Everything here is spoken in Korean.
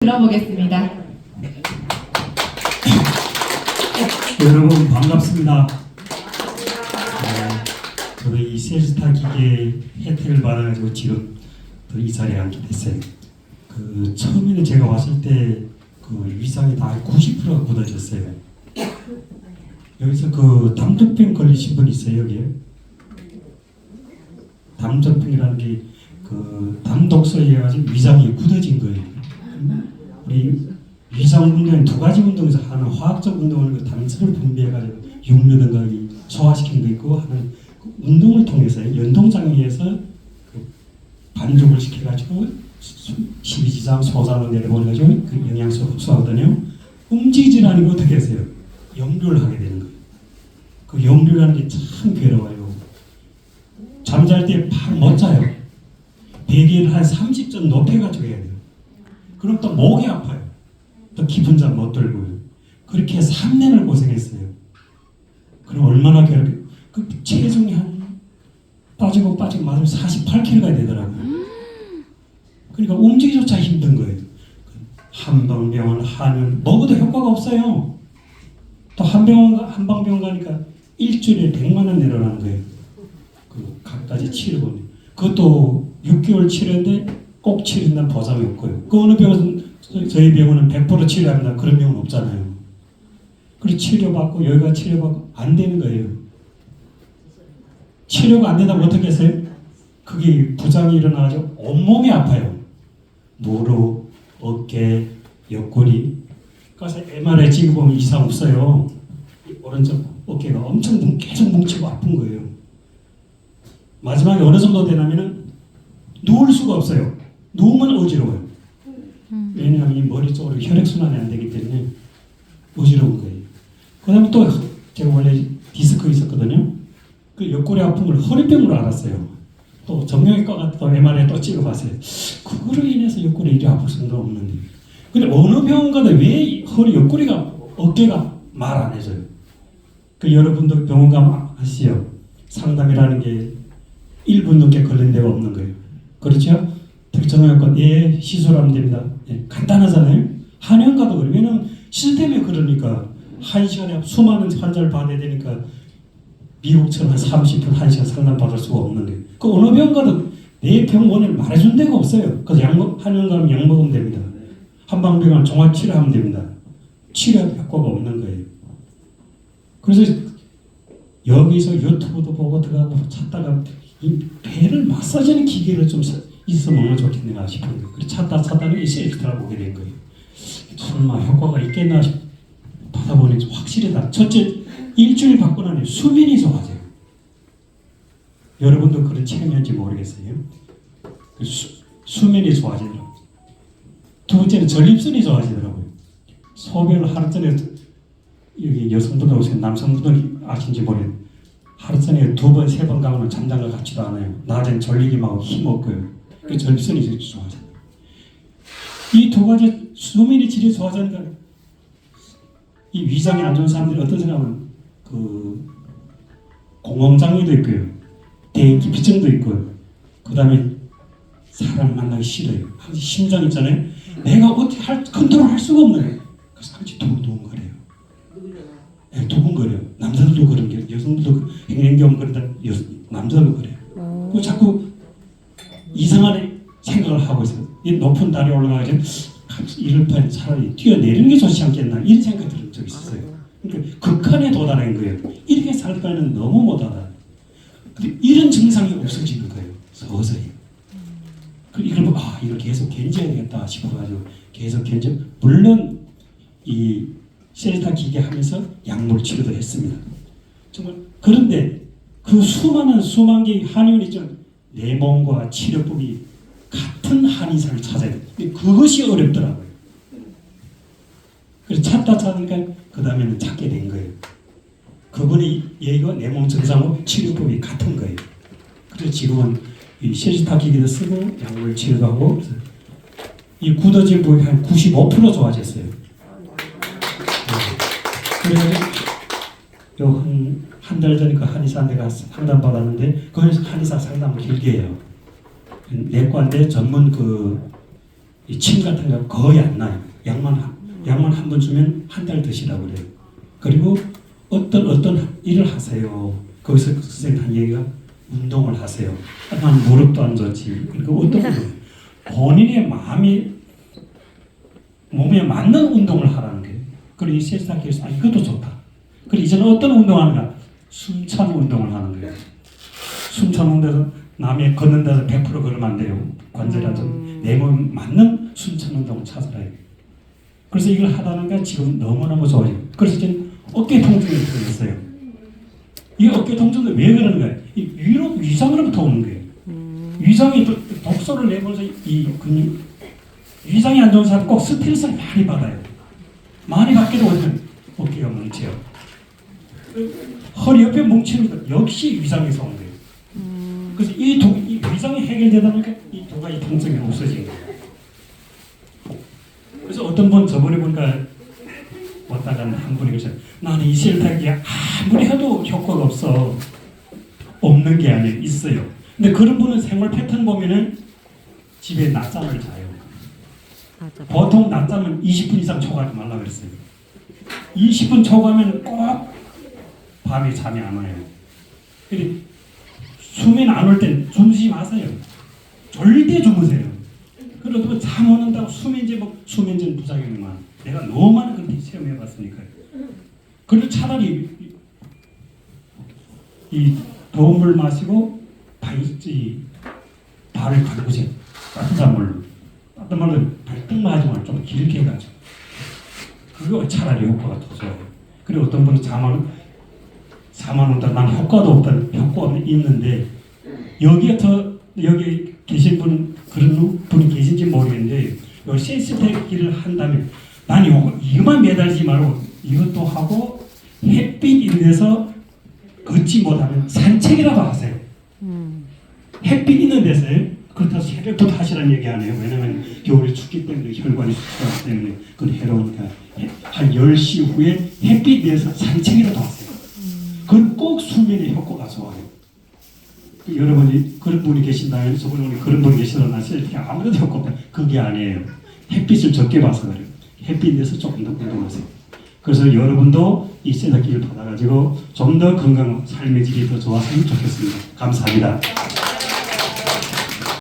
들어보겠습니다. 여러분 반갑습니다. 저도 이 셀스타 기계 혜택을 받아가지고 지금 또 이 자리에 앉게 됐어요. 그 처음에는 제가 왔을 때 그 위상이 다 90%가 굳어졌어요. 여기서 그 담독병 걸리신 분 있어요 여기에? 담독병이라는 게 그 담독소에 의해가지고 위장이 굳어진 거예요. 우리 위장 운동은 두 가지 운동에서 하는 화학적 운동을 그 당선을 분비해가지고 육류든가 소화시키는 거 있고 하는 그 운동을 통해서 연동작용에 의해서 그 반죽을 시켜가지고 십이지장 소장을 내려보내가지고 그 영양소 흡수하거든요. 움직이질 않고 어떻게 했어요? 역류를 하게 되는 거예요. 그 역류라는 게 참 괴로워요. 잠잘 때 팍 못 자요. 베개를 한 30점 높여가지고 해야 돼요. 그럼 또 목이 아파요. 또 깊은 잠 못 들고요. 그렇게 3년을 고생했어요. 그럼 얼마나 괴롭게 그 체중이 한 빠지고 맞으면 48kg가 되더라고요. 그러니까 움직이조차 힘든 거예요. 한방병원, 한의원 먹어도 효과가 없어요. 또 한방병원 가니까 일주일에 100만 원 내려라는 거예요. 그 각가지 치료비. 그것도 6개월 치료인데 꼭 치료한다는 보장이 없고요. 그 어느 병원은 저희 병원은 100% 치료합니다. 그런 병원 없잖아요. 그리고 치료받고 여기가 치료받고 안 되는 거예요. 치료가 안 된다고 어떻게 했어요? 그게 부작용이 일어나가지고 온몸이 아파요. 무릎, 어깨, 옆구리. 그래서 MRI 찍어보면 이상 없어요. 오른쪽 어깨가 엄청 계속 뭉치고 아픈 거예요. 마지막에 어느 정도 되냐면은 누울 수가 없어요. 누우면 어지러워요. 왜냐하면 이 머리 쪽으로 혈액순환이 안 되기 때문에 어지러운 거예요. 그 다음에 또 제가 원래 디스크 있었거든요. 그 옆구리 아픈 걸 허리병으로 알았어요. 또 정형외과가 또 MRI 또 찍어봤어요. 그거로 인해서 옆구리 이리 아플 수는 없는데. 근데 어느 병원 가도 왜 허리 옆구리가 어깨가 말 안 해줘요? 그 여러분도 병원 가면 아시죠? 상담이라는 게 1분 넘게 걸린 데가 없는 거예요. 그렇죠? 정형외과 예 시술하면 됩니다. 예, 간단하잖아요. 한의원 가도 그래요. 왜냐면 시스템이 그러니까 1시간에 수많은 환자를 받아야 되니까 미국처럼 한 30분 1시간 상담 받을 수가 없는 거예요. 그 어느 병원 가도 내 병원을 말해준 데가 없어요. 그래서 한의원 가면 약 먹으면 됩니다. 한방병원 종합치료하면 됩니다. 치료도 효과가 없는 거예요. 그래서 여기서 유튜브도 보고 들어가고 찾다가 이 배를 마사지하는 기계를 좀 있어 먹으면 좋겠나 싶은 거예요. 그래서 찾다가 이 셀스타를 보게 된 거예요. 설마 효과가 있겠나 받아보니 확실히다. 첫째, 일주일 받고 나니 수면이 좋아져요. 여러분도 그런 체험인지 모르겠어요. 수면이 좋아지더라고요. 두 번째는 전립선이 좋아지더라고요. 소변을 하루 전에 여기 여성분들 오세요. 남성분들 아신지 모르겠어요. 하루 전에 2번, 3번 가면 잠장과 같지도 않아요. 낮엔 졸리기만 힘없고요. 그 전립선이 좋아져요. 이 두 가지 수면이 질이 좋아지니까 이 위장이 안 좋은 사람들이 어떤 사람은 그 공황장애도 있고요. 대인기피증도 있고요. 그 다음에 사람 만나기 싫어요. 심장 있잖아요. 내가 어떻게 컨트롤 할 수가 없는 거예요. 그래서 같이 두근두근거려요. 네, 두근거려요. 남자들도 그런 게 여성들도 행행겸 그러다 남자도 그래요. 그 자꾸 이상한 생각을 하고 있어요. 이 높은 다리에 올라가서 이럴 바에 차라리 뛰어내리는 게 좋지 않겠나 이런 생각이 들은 적이 있었어요. 그러니까 극한에 도달한 거예요. 이렇게 살 바에는 너무 못하다. 근데 이런 증상이 없어지는 거예요. 서서히. 이걸 보고 이걸 계속 견뎌야겠다 싶어가지고 계속 견뎌. 물론 이 셀스타 기계 하면서 약물 치료도 했습니다. 정말 그런데 그 수만 개의 한의원이 있죠. 내 몸과 치료법이 같은 한의사를 찾아야 돼. 그것이 어렵더라고요. 그래서 찾으니까 그 다음에는 찾게 된 거예요. 그분이 얘가 내 몸 증상하고 치료법이 같은 거예요. 그래서 지금은 이 셀스타 기계도 쓰고 약물 치료도 하고 이 굳어진 부위 한 95% 좋아졌어요. 그래서 한 달 전에 그 한의사한테 가서 상담 받았는데 거기서 한의사 상담을 길게 해요. 내과인데 전문 그 이 침 같은 거 거의 안 나요. 약만 한 번 주면 한 달 드시라고 그래요. 그리고 어떤 일을 하세요. 거기서 선생님 한 얘기가 운동을 하세요. 난 무릎도 안 좋지. 그러니까 어떤 운동? 본인의 몸에 맞는 운동을 하라는 거예요. 그리고 이 셀스학교에서 이것도 좋다. 그리고 이제는 어떤 운동하는가? 숨찬 운동을 하는 거예요. 숨찬 운동에서 남의 걷는 데서 100% 걸으면 안 돼요. 관절이라도 내 몸에 맞는 숨찬 운동을 찾아라 해요. 그래서 이걸 하다는 게 지금 너무너무 좋아요. 그래서 지금 어깨 통증이 들어있어요. 이 어깨 통증도 왜 그러는 거예요? 이 위장으로부터 오는 거예요. 위장이 독소를 내면서 이 근육, 위장이 안 좋은 사람 꼭 스트레스를 많이 받아요. 많이 받게 되면 어깨가 뭉쳐요. 허리 옆에 뭉치는 것 역시 위장에서 온 거예요. 그래서 이 위장이 해결되다 보니까 이 두 가지 통증이 없어진 거예요. 그래서 어떤 분 저번에 보니까 왔다가 한 분이 그러셨어요. 나는 이 셀탁이 아무리 해도 효과가 없는 게 아니에요. 있어요. 근데 그런 분은 생활 패턴 보면은 집에 낮잠을 자요. 보통 낮잠은 20분 이상 초과하지 말라 그랬어요. 20분 초과하면 꼭 밤에 잠이 안 와요. 근데 수면 안 올 땐 주무시지 마세요. 절대 주무세요. 그래도 잠 안 온다고 수면제는 부작용만. 내가 너무 많은 그렇게 체험해봤으니까요. 그리고 차라리 이 더운 물 마시고 발을 갈구세요. 따뜻한 물로. 따뜻한 물로 발등만 하지 말고 좀 길게 해가지고. 그거 차라리 효과가 더 좋아요. 그리고 어떤 분은 잠 안 온다. 난 효과도 없다. 효과가 있는데 여기 계신 분 그런 분이 계신지 모르겠는데 요 센스테기를 한다면 난 이것만 매달리지 말고 이것도 하고 햇빛 이런 데서 걷지 못하면 산책이라도 하세요. 햇빛 있는 데서요. 그렇다고 새벽부터 하시라는 얘기 안 해요. 왜냐면 겨울에 춥기 때문에 혈관이 춥기 때문에 그건 해로우니까 한 10시 후에 햇빛 내에서 산책이라도 하세요. 그건 꼭 수면에 효과가 좋아요. 여러분이 그런 분이 계신다면 저분이 그런 분이 계시다면 아무래도 효과 없다. 그게 아니에요. 햇빛을 적게 봐서 그래요. 햇빛 내에서 조금 더 운동하세요. 그래서 여러분도 이 셀탁기를 받아가지고 좀 더 건강한 삶의 질이 더 좋았으면 좋겠습니다. 감사합니다.